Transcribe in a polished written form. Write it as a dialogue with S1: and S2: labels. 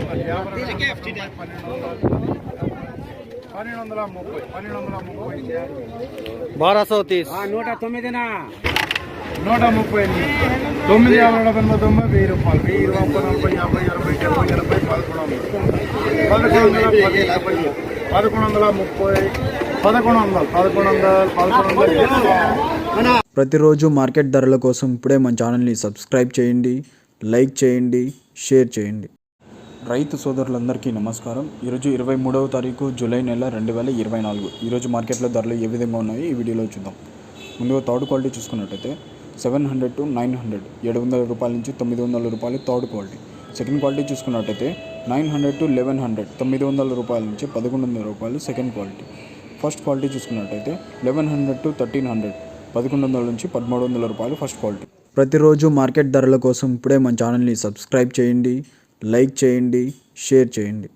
S1: ₹1230
S2: ప్రతిరోజు మార్కెట్ ధరల కోసం ఇప్పుడే మన ఛానల్ని సబ్స్క్రైబ్ చేయండి, లైక్ చేయండి, షేర్ చేయండి. రైతు సోదరులందరికీ నమస్కారం. ఈరోజు 23వ తారీఖు జూలై నెల 2024. ఈరోజు మార్కెట్లో ధరలు ఏ విధంగా ఉన్నాయో ఈ వీడియోలో చూద్దాం. ముందుగా థర్డ్ క్వాలిటీ చూసుకున్నట్టయితే 700 to 900, ₹700 నుంచి ₹900 థర్డ్ క్వాలిటీ. సెకండ్ క్వాలిటీ చూసుకున్నట్టయితే 900 to 1100, ₹900 నుంచి ₹1100 సెకండ్ క్వాలిటీ. ఫస్ట్ క్వాలిటీ చూసుకున్నట్టయితే 1100 to 1300, ₹1100 నుంచి ₹1300 ఫస్ట్ క్వాలిటీ. ప్రతిరోజు మార్కెట్ ధరల కోసం ఇప్పుడే మన ఛానల్ని సబ్స్క్రైబ్ చేయండి, లైక్ చేయండి, షేర్ చేయండి.